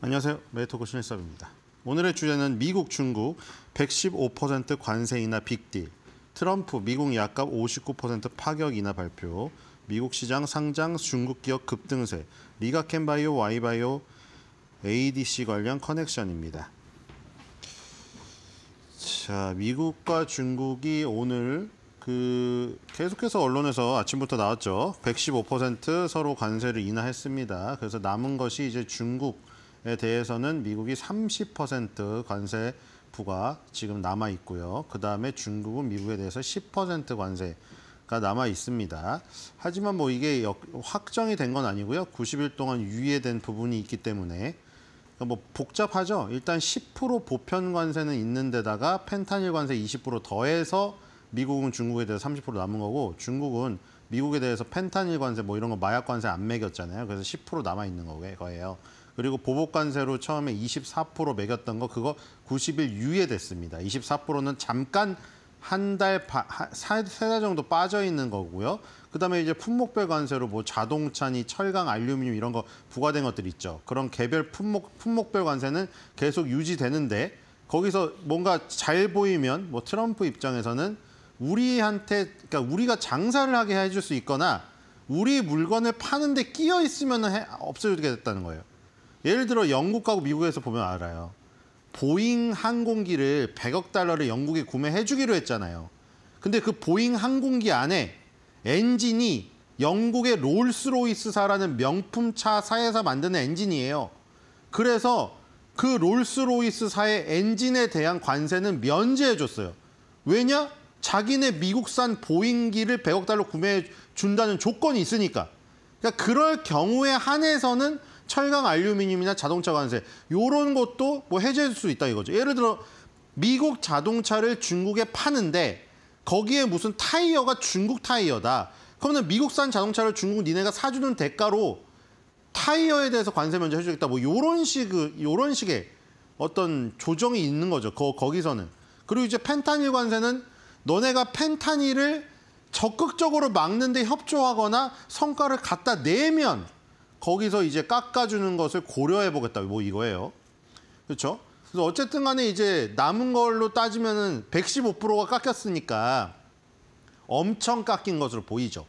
안녕하세요. 메이토크 신일섭입니다. 오늘의 주제는 미국, 중국 115% 관세 인하 빅딜, 트럼프 미국 약값 59% 파격 인하 발표, 미국 시장 상장 중국 기업 급등세, 리가켄바이오, 와이바이오, ADC 관련 커넥션입니다. 자, 미국과 중국이 오늘 계속해서 언론에서 아침부터 나왔죠. 115% 서로 관세를 인하했습니다. 그래서 남은 것이 이제 중국에 대해서는 미국이 30% 관세 부과 지금 남아 있고요. 그 다음에 중국은 미국에 대해서 10% 관세가 남아 있습니다. 하지만 뭐 이게 확정이 된 건 아니고요. 90일 동안 유예된 부분이 있기 때문에 뭐 복잡하죠. 일단 10% 보편 관세는 있는 데다가 펜타닐 관세 20% 더해서 미국은 중국에 대해서 30% 남은 거고, 중국은 미국에 대해서 펜타닐 관세 뭐 이런 거 마약 관세 안 매겼잖아요. 그래서 10% 남아 있는 거예요. 그리고 보복 관세로 처음에 24% 매겼던 거 그거 90일 유예됐습니다. 24%는 잠깐 한 달, 세 달 정도 빠져 있는 거고요. 그다음에 이제 품목별 관세로 뭐 자동차니 철강, 알루미늄 이런 거 부과된 것들 있죠. 그런 개별 품목별 관세는 계속 유지되는데, 거기서 뭔가 잘 보이면 뭐 트럼프 입장에서는 우리한테, 그러니까 우리가 장사를 하게 해줄 수 있거나 우리 물건을 파는데 끼어 있으면 없어지게 됐다는 거예요. 예를 들어 영국하고 미국에서 보면 알아요. 보잉 항공기를 100억 달러를 영국에 구매해 주기로 했잖아요. 근데 그 보잉 항공기 안에 엔진이 영국의 롤스로이스사라는 명품차사에서 만드는 엔진이에요. 그래서 그 롤스로이스사의 엔진에 대한 관세는 면제해 줬어요. 왜냐? 자기네 미국산 보잉기를 100억 달러 구매해 준다는 조건이 있으니까. 그러니까 그럴 경우에 한해서는 철강, 알루미늄이나 자동차 관세 이런 것도 뭐 해제할 수 있다 이거죠. 예를 들어 미국 자동차를 중국에 파는데 거기에 무슨 타이어가 중국 타이어다. 그러면 미국산 자동차를 중국 니네가 사주는 대가로 타이어에 대해서 관세 면제 해주겠다. 뭐 이런 식의 어떤 조정이 있는 거죠. 거기서는. 그리고 이제 펜타닐 관세는 너네가 펜타닐을 적극적으로 막는 데 협조하거나 성과를 갖다 내면 거기서 이제 깎아주는 것을 고려해 보겠다. 뭐 이거예요. 그렇죠? 그래서 어쨌든 간에 이제 남은 걸로 따지면은 115%가 깎였으니까 엄청 깎인 것으로 보이죠.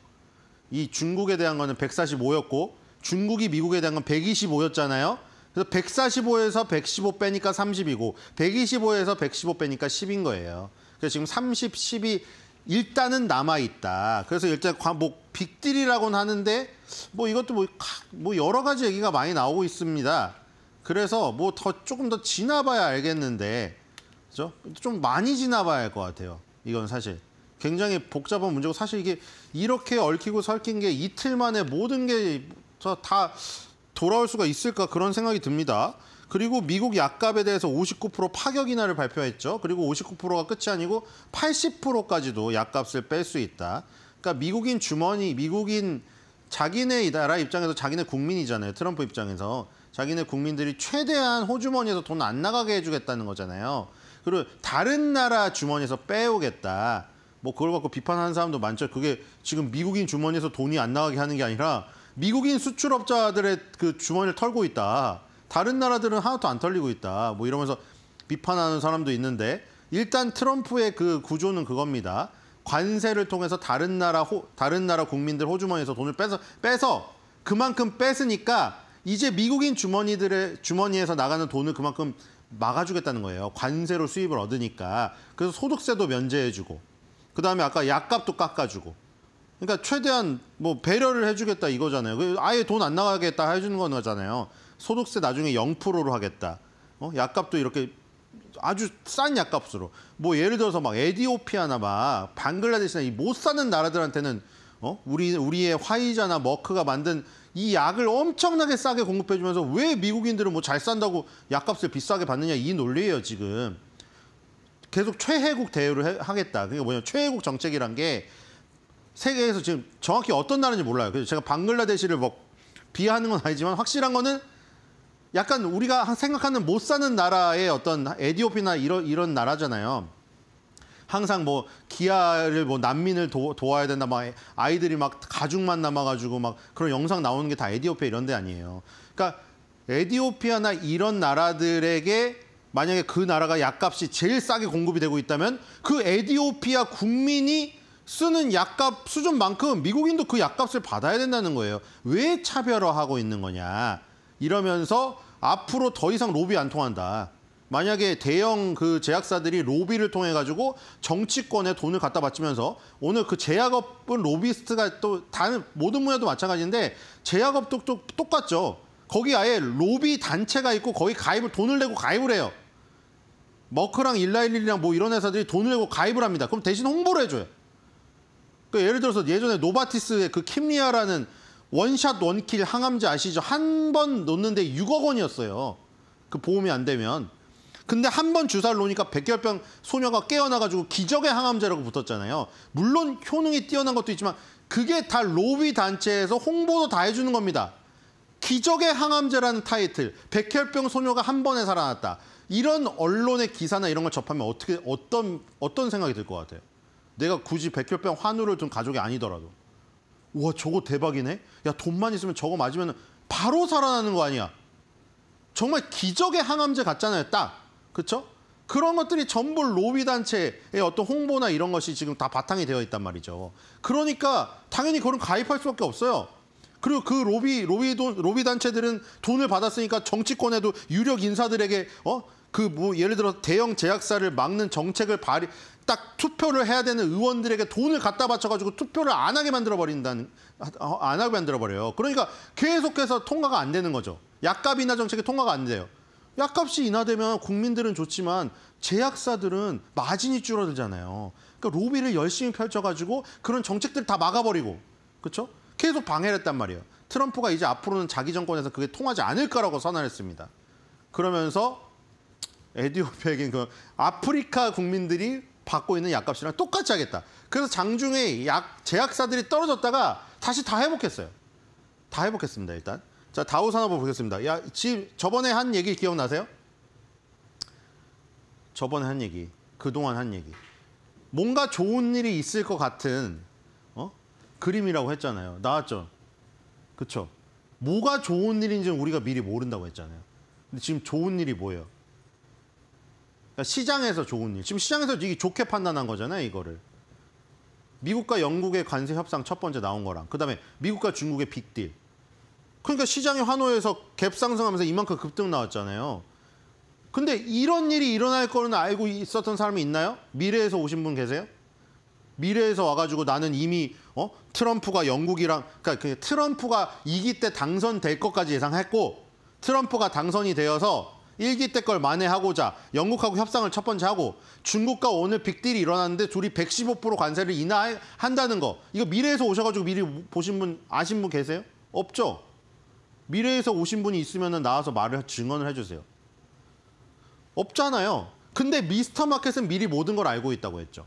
이 중국에 대한 거는 145였고 중국이 미국에 대한 건 125였잖아요. 그래서 145에서 115 빼니까 30이고 125에서 115 빼니까 10인 거예요. 그래서 지금 30, 10이 일단은 남아있다. 그래서 일단 뭐 빅딜이라고는 하는데 뭐 이것도 뭐 여러 가지 얘기가 많이 나오고 있습니다. 그래서 뭐 조금 더 지나봐야 알겠는데, 그죠? 좀 많이 지나봐야 할 것 같아요. 이건 사실 굉장히 복잡한 문제고, 사실 이게 이렇게 얽히고 설킨 게 이틀 만에 모든 게 다 돌아올 수가 있을까 그런 생각이 듭니다. 그리고 미국 약값에 대해서 59% 파격 인하를 발표했죠. 그리고 59%가 끝이 아니고 80%까지도 약값을 뺄 수 있다. 그러니까 미국인 자기네 나라 입장에서 자기네 국민이잖아요. 트럼프 입장에서 자기네 국민들이 최대한 호주머니에서 돈 안 나가게 해주겠다는 거잖아요. 그리고 다른 나라 주머니에서 빼오겠다. 뭐 그걸 갖고 비판하는 사람도 많죠. 그게 지금 미국인 주머니에서 돈이 안 나가게 하는 게 아니라 미국인 수출업자들의 그 주머니를 털고 있다. 다른 나라들은 하나도 안 털리고 있다. 뭐 이러면서 비판하는 사람도 있는데, 일단 트럼프의 그 구조는 그겁니다. 관세를 통해서 다른 나라 국민들 호주머니에서 돈을 빼서 그만큼 뺐으니까 이제 미국인 주머니에서 나가는 돈을 그만큼 막아주겠다는 거예요. 관세로 수입을 얻으니까. 그래서 소득세도 면제해주고, 그다음에 아까 약값도 깎아주고. 그러니까 최대한 뭐 배려를 해주겠다 이거잖아요. 아예 돈 안 나가겠다 해주는 거잖아요. 소득세 나중에 0%로 하겠다. 약값도 이렇게 아주 싼 약값으로. 뭐 예를 들어서 막 에티오피아나 막 방글라데시나 이 못 사는 나라들한테는 우리의 화이자나 머크가 만든 이 약을 엄청나게 싸게 공급해주면서 왜 미국인들은 뭐 잘 산다고 약값을 비싸게 받느냐 이 논리예요 지금. 계속 최혜국 대우를 하겠다. 그게 뭐냐면 최혜국 정책이란 게 세계에서 지금 정확히 어떤 나라인지 몰라요. 그래서 제가 방글라데시를 뭐 비하하는 건 아니지만 확실한 거는 약간 우리가 생각하는 못 사는 나라의 어떤 에티오피아나 이런 나라잖아요. 항상 뭐 기아를 뭐 난민을 도와야 된다, 막 아이들이 막 가죽만 남아가지고 막 그런 영상 나오는 게 다 에티오피아 이런 데 아니에요. 그러니까 에티오피아나 이런 나라들에게 만약에 그 나라가 약값이 제일 싸게 공급이 되고 있다면 그 에티오피아 국민이 쓰는 약값 수준만큼 미국인도 그 약값을 받아야 된다는 거예요. 왜 차별화하고 있는 거냐. 이러면서 앞으로 더 이상 로비 안 통한다. 만약에 대형 그 제약사들이 로비를 통해 가지고 정치권에 돈을 갖다 바치면서 오늘 그 제약업은 로비스트가 또 다른 모든 분야도 마찬가지인데 제약업도 또 똑같죠. 거기 아예 로비 단체가 있고 거기 돈을 내고 가입을 해요. 머크랑 일라일리랑 뭐 이런 회사들이 돈을 내고 가입을 합니다. 그럼 대신 홍보를 해줘요. 그러니까 예를 들어서 예전에 노바티스의 그 킴리아라는 원샷 원킬 항암제 아시죠? 한 번 놓는데 6억 원이었어요. 그 보험이 안 되면. 근데 한 번 주사를 놓으니까 백혈병 소녀가 깨어나가지고 기적의 항암제라고 붙었잖아요. 물론 효능이 뛰어난 것도 있지만 그게 다 로비 단체에서 홍보도 다 해주는 겁니다. 기적의 항암제라는 타이틀, 백혈병 소녀가 한 번에 살아났다. 이런 언론의 기사나 이런 걸 접하면 어떤 생각이 들 것 같아요? 내가 굳이 백혈병 환우를 둔 가족이 아니더라도. 우와, 저거 대박이네? 야, 돈만 있으면 저거 맞으면 바로 살아나는 거 아니야? 정말 기적의 항암제 같잖아요, 딱. 그렇죠? 그런 것들이 전부 로비 단체의 어떤 홍보나 이런 것이 지금 다 바탕이 되어 있단 말이죠. 그러니까 당연히 그런 가입할 수밖에 없어요. 그리고 그 로비 단체들은 돈을 받았으니까 정치권에도 유력 인사들에게 예를 들어 대형 제약사를 막는 정책을 딱 투표를 해야 되는 의원들에게 돈을 갖다 바쳐가지고 투표를 안 하게 만들어버려요. 그러니까 계속해서 통과가 안 되는 거죠. 약값 인하 정책이 통과가 안 돼요. 약값이 인하되면 국민들은 좋지만 제약사들은 마진이 줄어들잖아요. 그러니까 로비를 열심히 펼쳐가지고 그런 정책들 다 막아버리고, 그렇죠? 계속 방해를 했단 말이에요. 트럼프가 이제 앞으로는 자기 정권에서 그게 통하지 않을 거라고 선언했습니다. 그러면서 에티오피아에겐 그 아프리카 국민들이 받고 있는 약값이랑 똑같이 하겠다. 그래서 장중에 제약사들이 떨어졌다가 다시 다 회복했어요. 다 회복했습니다, 일단. 자, 다우산업을 보겠습니다. 지금 저번에 한 얘기 기억나세요? 저번에 한 얘기, 그동안 한 얘기. 뭔가 좋은 일이 있을 것 같은 그림이라고 했잖아요. 나왔죠? 그렇죠? 뭐가 좋은 일인지는 우리가 미리 모른다고 했잖아요. 근데 지금 좋은 일이 뭐예요? 그러니까 시장에서 좋은 일. 지금 시장에서 이게 좋게 판단한 거잖아요, 이거를. 미국과 영국의 관세 협상 첫 번째 나온 거랑 그다음에 미국과 중국의 빅딜. 그러니까 시장의 환호에서 갭 상승하면서 이만큼 급등 나왔잖아요. 근데 이런 일이 일어날 거는 알고 있었던 사람이 있나요? 미래에서 오신 분 계세요? 미래에서 와가지고 나는 이미 트럼프가 영국이랑 그러니까 트럼프가 2기 때 당선될 것까지 예상했고 트럼프가 당선이 되어서 1기 때 걸 만회하고자 영국하고 협상을 첫 번째 하고 중국과 오늘 빅딜이 일어났는데 둘이 115% 관세를 인하한다는 거. 이거 미래에서 오셔가지고 미리 보신 분 아신 분 계세요? 없죠? 미래에서 오신 분이 있으면 나와서 증언을 해주세요. 없잖아요. 근데 미스터 마켓은 미리 모든 걸 알고 있다고 했죠.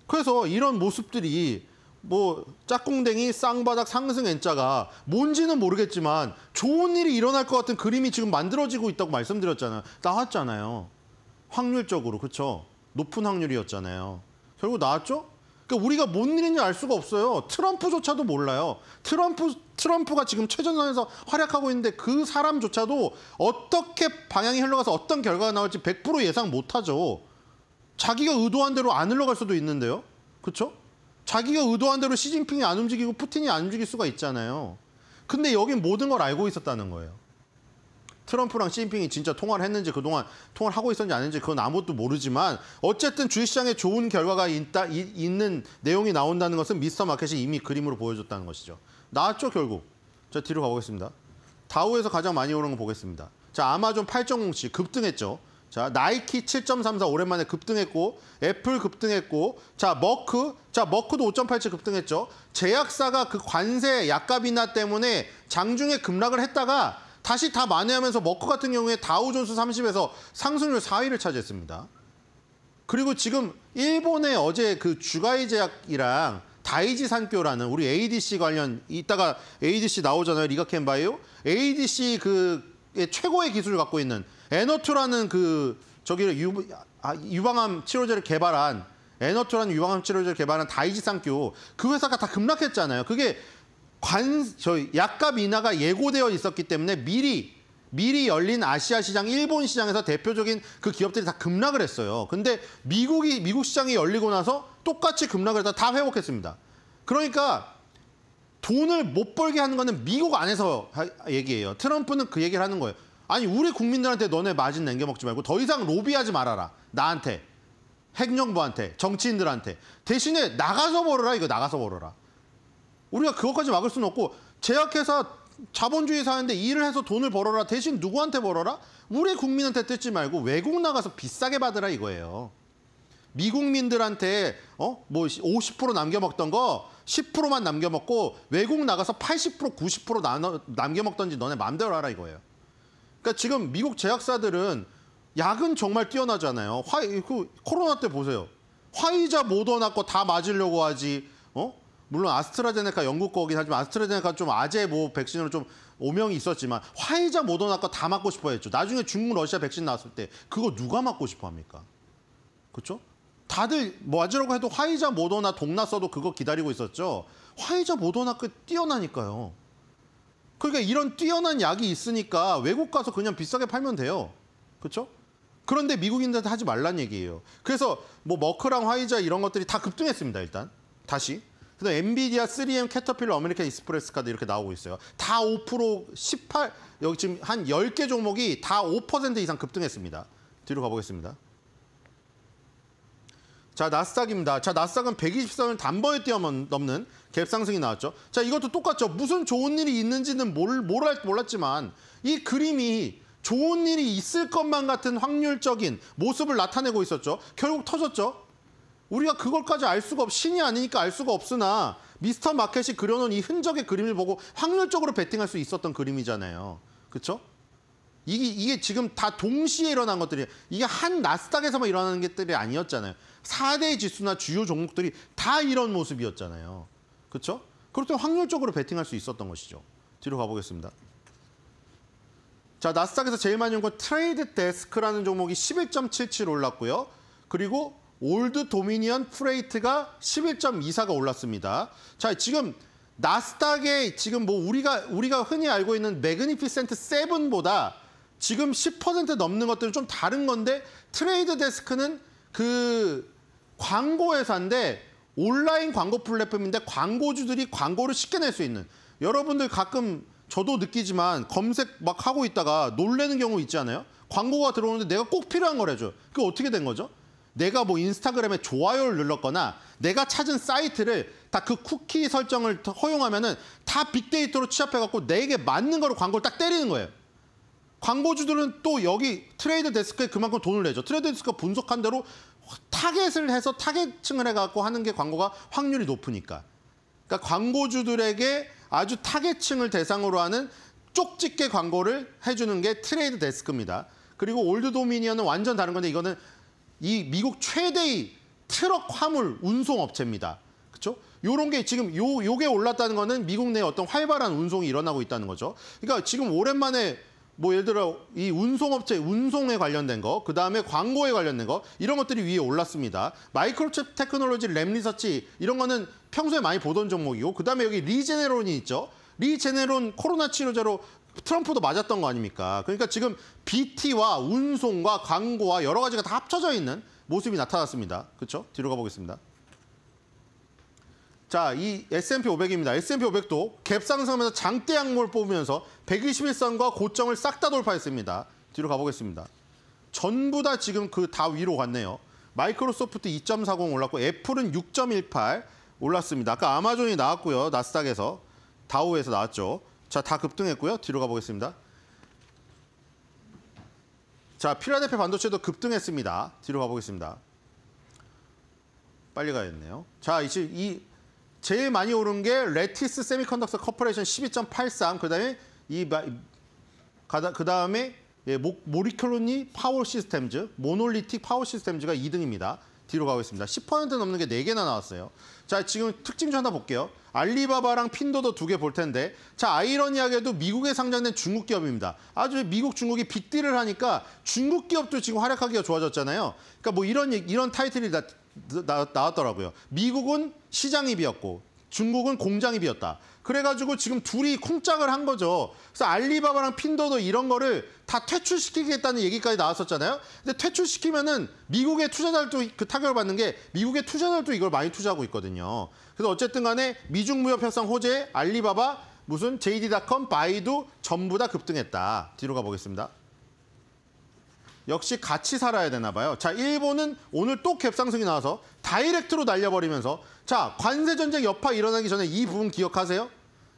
그래서 이런 모습들이 뭐 짝꿍댕이 쌍바닥 상승 N자가 뭔지는 모르겠지만 좋은 일이 일어날 것 같은 그림이 지금 만들어지고 있다고 말씀드렸잖아요. 나왔잖아요. 확률적으로. 그렇죠? 높은 확률이었잖아요. 결국 나왔죠? 그러니까 우리가 뭔 일인지 알 수가 없어요. 트럼프조차도 몰라요. 트럼프가 지금 최전선에서 활약하고 있는데 그 사람조차도 어떻게 방향이 흘러가서 어떤 결과가 나올지 100% 예상 못하죠. 자기가 의도한 대로 안 흘러갈 수도 있는데요. 그렇죠? 자기가 의도한 대로 시진핑이 안 움직이고 푸틴이 안 움직일 수가 있잖아요. 근데 여긴 모든 걸 알고 있었다는 거예요. 트럼프랑 시진핑이 진짜 통화를 했는지 그동안 통화를 하고 있었는지 안 했는지 그건 아무것도 모르지만 어쨌든 주식시장에 좋은 결과가 있는 내용이 나온다는 것은 미스터 마켓이 이미 그림으로 보여줬다는 것이죠. 나왔죠, 결국. 자, 뒤로 가보겠습니다. 다우에서 가장 많이 오른 거 보겠습니다. 자, 아마존 8.07 급등했죠. 자, 나이키 7.34 오랜만에 급등했고 애플 급등했고 머크도 5.87 급등했죠. 제약사가 그 관세 약값 인하 때문에 장중에 급락을 했다가 다시 다 만회하면서 머크 같은 경우에 다우존스 30에서 상승률 4위를 차지했습니다. 그리고 지금 일본의 어제 그 주가이 제약이랑 다이지 산교라는 우리 ADC 관련 이따가 ADC 나오잖아요. 리가켄 바이오. ADC 의 최고의 기술을 갖고 있는 에너투라는 유방암 치료제를 개발한 다이지 산교 그 회사가 다 급락했잖아요. 그게 약값 인하가 예고되어 있었기 때문에 미리 미리 열린 아시아 시장, 일본 시장에서 대표적인 그 기업들이 다 급락을 했어요. 근데 미국 시장이 열리고 나서 똑같이 급락을 해서 다 회복했습니다. 그러니까 돈을 못 벌게 하는 거는 미국 안에서 얘기예요. 트럼프는 그 얘기를 하는 거예요. 아니 우리 국민들한테 너네 마진 남겨먹지 말고 더 이상 로비하지 말아라. 나한테, 핵정부한테, 정치인들한테. 대신에 나가서 벌어라. 이거 나가서 벌어라. 우리가 그것까지 막을 수는 없고 제약회사 자본주의 사회인데 일을 해서 돈을 벌어라. 대신 누구한테 벌어라? 우리 국민한테 뜯지 말고 외국 나가서 비싸게 받으라 이거예요. 미국민들한테 뭐 50% 남겨먹던 거 10%만 남겨먹고 외국 나가서 80% 90% 남겨먹던지 너네 마음대로 하라 이거예요. 그러니까 지금 미국 제약사들은 약은 정말 뛰어나잖아요. 코로나 때 보세요. 화이자 모더나 거 다 맞으려고 하지. 물론 아스트라제네카 영국 거긴 하지만 아스트라제네카 좀 아재 백신으로 좀 오명이 있었지만 화이자 모더나 거 다 맞고 싶어 했죠. 나중에 중국 러시아 백신 나왔을 때 그거 누가 맞고 싶어 합니까? 그렇죠? 다들 맞으려고 해도 화이자 모더나 동나 써도 그거 기다리고 있었죠. 화이자 모더나 그 뛰어나니까요. 그러니까 이런 뛰어난 약이 있으니까 외국 가서 그냥 비싸게 팔면 돼요. 그렇죠? 그런데 미국인들한테 하지 말란 얘기예요. 그래서 뭐 머크랑 화이자 이런 것들이 다 급등했습니다. 일단 다시. 그다음 엔비디아, 3M, 캐터필러, 아메리칸 익스프레스 카드 이렇게 나오고 있어요. 다 5%, 18, 여기 지금 한 10개 종목이 다 5% 이상 급등했습니다. 뒤로 가보겠습니다. 자, 나스닥입니다. 자, 나스닥은 120선을 단번에 뛰어넘는 갭상승이 나왔죠. 자, 이것도 똑같죠. 무슨 좋은 일이 있는지는 몰랐지만 이 그림이 좋은 일이 있을 것만 같은 확률적인 모습을 나타내고 있었죠. 결국 터졌죠. 우리가 그걸까지 알 수가 신이 아니니까 알 수가 없으나 미스터 마켓이 그려놓은 이 흔적의 그림을 보고 확률적으로 베팅할 수 있었던 그림이잖아요. 그렇죠? 이게 지금 다 동시에 일어난 것들이에요. 이게 한 나스닥에서만 일어나는 것들이 아니었잖아요. 4대 지수나 주요 종목들이 다 이런 모습이었잖아요. 그렇죠? 그럴 때 확률적으로 베팅할 수 있었던 것이죠. 뒤로 가보겠습니다. 자, 나스닥에서 제일 많이 온 건 트레이드 데스크라는 종목이 11.77 올랐고요. 그리고 올드 도미니언 프레이트가 11.24가 올랐습니다. 자, 지금 나스닥에 지금 뭐 우리가 흔히 알고 있는 매그니피센트 7보다 지금 10% 넘는 것들은 좀 다른 건데 트레이드 데스크는 그 광고 회사인데 온라인 광고 플랫폼인데 광고주들이 광고를 쉽게 낼 수 있는 여러분들 가끔 저도 느끼지만 검색 막 하고 있다가 놀라는 경우 있지 않아요? 광고가 들어오는데 내가 꼭 필요한 거래죠. 그게 어떻게 된 거죠? 내가 뭐 인스타그램에 좋아요를 눌렀거나 내가 찾은 사이트를 다 그 쿠키 설정을 허용하면은 다 빅데이터로 취합해갖고 내게 맞는 거로 광고를 딱 때리는 거예요. 광고주들은 또 여기 트레이드 데스크에 그만큼 돈을 내죠. 트레이드 데스크가 분석한 대로 타겟을 해서 타겟층을 해갖고 하는 게 광고가 확률이 높으니까. 그러니까 광고주들에게 아주 타겟층을 대상으로 하는 쪽집게 광고를 해주는 게 트레이드 데스크입니다. 그리고 올드 도미니언은 완전 다른 건데 이거는 이 미국 최대의 트럭 화물 운송 업체입니다. 그렇죠? 요런 게 지금 요게 올랐다는 거는 미국 내에 어떤 활발한 운송이 일어나고 있다는 거죠. 그러니까 지금 오랜만에 뭐 예를 들어 이 운송업체 운송에 관련된 거, 그다음에 광고에 관련된 거 이런 것들이 위에 올랐습니다. 마이크로칩 테크놀로지, 램리서치 이런 거는 평소에 많이 보던 종목이고 그다음에 여기 리제네론이 있죠. 리제네론 코로나 치료제로 트럼프도 맞았던 거 아닙니까? 그러니까 지금 BT와 운송과 광고와 여러 가지가 다 합쳐져 있는 모습이 나타났습니다. 그렇죠? 뒤로 가보겠습니다. 자, 이 S&P 500입니다. S&P 500도 갭 상승하면서 장대 양모를 뽑으면서 121선과 고점을 싹 다 돌파했습니다. 뒤로 가보겠습니다. 전부 다 지금 그 다 위로 갔네요. 마이크로소프트 2.40 올랐고 애플은 6.18 올랐습니다. 아까 아마존이 나왔고요. 나스닥에서 다우에서 나왔죠. 자, 다 급등했고요. 뒤로 가보겠습니다. 자, 필라델피아 반도체도 급등했습니다. 뒤로 가보겠습니다. 빨리 가야겠네요. 자, 이제 제일 많이 오른 게 레티스 세미컨덕터 코퍼레이션 12.83, 그다음에 모리클로니 파워 시스템즈, 모놀리틱 파워 시스템즈가 2등입니다. 뒤로 가겠습니다. 10% 넘는 게 4개나 나왔어요. 자, 지금 특징 좀 하나 볼게요. 알리바바랑 핀도도 2개 볼 텐데, 자, 아이러니하게도 미국에 상장된 중국 기업입니다. 아주 미국, 중국이 빅딜을 하니까 중국 기업도 지금 활약하기가 좋아졌잖아요. 그러니까 뭐 이런 타이틀이 나왔더라고요. 미국은 시장이 비었고 중국은 공장이 비었다. 그래가지고 지금 둘이 쿵짝을 한 거죠. 그래서 알리바바랑 핀도도 이런 거를 다 퇴출시키겠다는 얘기까지 나왔었잖아요. 근데 퇴출시키면은 미국의 투자자들도 그 타격을 받는 게 미국의 투자자들도 이걸 많이 투자하고 있거든요. 그래서 어쨌든 간에 미중 무역 협상 호재에 알리바바, 무슨 JD.com, 바이두 전부 다 급등했다. 뒤로 가보겠습니다. 역시 같이 살아야 되나 봐요. 자, 일본은 오늘 또 갭상승이 나와서 다이렉트로 날려버리면서 자, 관세 전쟁 여파 일어나기 전에 이 부분 기억하세요?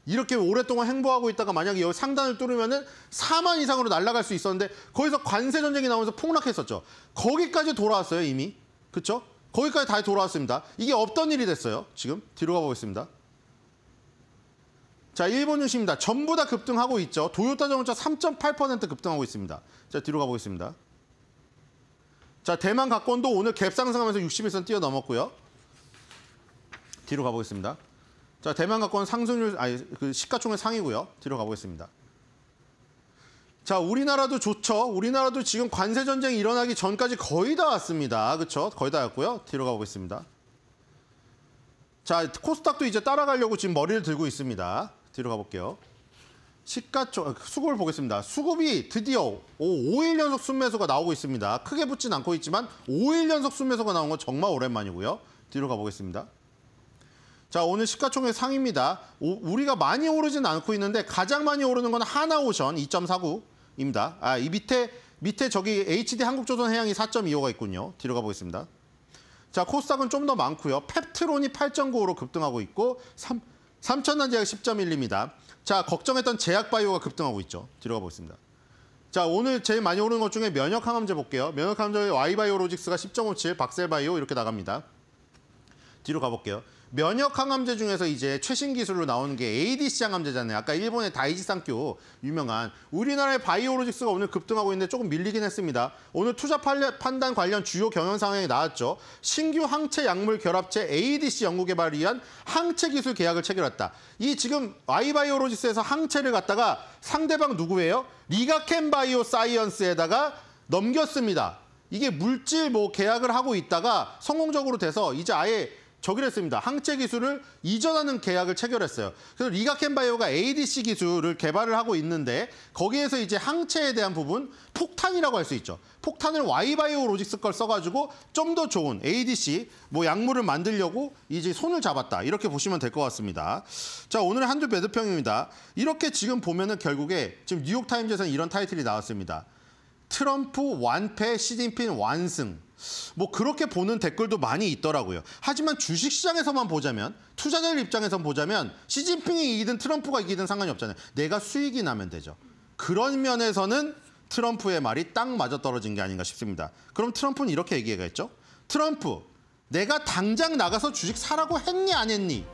이렇게 오랫동안 행보하고 있다가 만약에 여기 상단을 뚫으면은 4만 이상으로 날아갈 수 있었는데 거기서 관세 전쟁이 나오면서 폭락했었죠. 거기까지 돌아왔어요, 이미. 그렇죠? 거기까지 다 돌아왔습니다. 이게 없던 일이 됐어요. 지금 뒤로 가보겠습니다. 자, 일본 증시입니다. 전부 다 급등하고 있죠. 도요타 자동차 3.8% 급등하고 있습니다. 자, 뒤로 가보겠습니다. 자, 대만 가건도 오늘 갭 상승하면서 61선 뛰어넘었고요. 뒤로 가보겠습니다. 자, 대만 가건 상승률, 그 시가총액 상이고요. 뒤로 가보겠습니다. 자, 우리나라도 좋죠. 우리나라도 지금 관세 전쟁이 일어나기 전까지 거의 다 왔습니다. 그렇죠? 거의 다 왔고요. 뒤로 가보겠습니다. 자, 코스닥도 이제 따라가려고 지금 머리를 들고 있습니다. 뒤로 가볼게요. 수급을 보겠습니다. 수급이 드디어 5일 연속 순매수가 나오고 있습니다. 크게 붙진 않고 있지만 5일 연속 순매수가 나온 건 정말 오랜만이고요. 뒤로 가보겠습니다. 자, 오늘 시가총액 상입니다. 우리가 많이 오르진 않고 있는데 가장 많이 오르는 건 하나오션 2.49입니다. 아, 이 밑에 저기 HD 한국조선해양이 4.25가 있군요. 뒤로 가보겠습니다. 자, 코스닥은 좀 더 많고요. 펩트론이 8.95로 급등하고 있고 3천단제약 10.12입니다. 자, 걱정했던 제약바이오가 급등하고 있죠. 뒤로 가보겠습니다. 자, 오늘 제일 많이 오르는 것 중에 면역항암제 볼게요. 면역항암제 Y바이오로직스가 10.57, 박셀바이오 이렇게 나갑니다. 뒤로 가볼게요. 면역항암제 중에서 이제 최신 기술로 나오는 게 ADC 항암제잖아요. 아까 일본의 다이지 산큐 유명한. 우리나라의 바이오로직스가 오늘 급등하고 있는데 조금 밀리긴 했습니다. 오늘 투자 판단 관련 주요 경영 상황이 나왔죠. 신규 항체 약물 결합체 ADC 연구개발을 위한 항체 기술 계약을 체결했다. 이 지금 Y바이오로직스에서 항체를 갖다가 상대방 누구예요? 리가켄 바이오 사이언스에다가 넘겼습니다. 이게 물질 계약을 하고 있다가 성공적으로 돼서 이제 아예 저기를 했습니다. 항체 기술을 이전하는 계약을 체결했어요. 그래서 리가켄 바이오가 ADC 기술을 개발을 하고 있는데 거기에서 이제 항체에 대한 부분, 폭탄이라고 할 수 있죠. 폭탄을 Y바이오 로직스 걸 써가지고 좀 더 좋은 ADC 약물을 만들려고 이제 손을 잡았다. 이렇게 보시면 될 것 같습니다. 자, 오늘 한두 매도평입니다. 이렇게 지금 보면은 결국에 지금 뉴욕타임즈에서는 이런 타이틀이 나왔습니다. 트럼프 완패, 시진핑 완승. 그렇게 보는 댓글도 많이 있더라고요. 하지만 주식시장에서만 보자면, 투자자들 입장에서 보자면 시진핑이 이기든 트럼프가 이기든 상관이 없잖아요. 내가 수익이 나면 되죠. 그런 면에서는 트럼프의 말이 딱 맞아떨어진 게 아닌가 싶습니다. 그럼 트럼프는 이렇게 얘기하겠죠? 트럼프, 내가 당장 나가서 주식 사라고 했니 안 했니?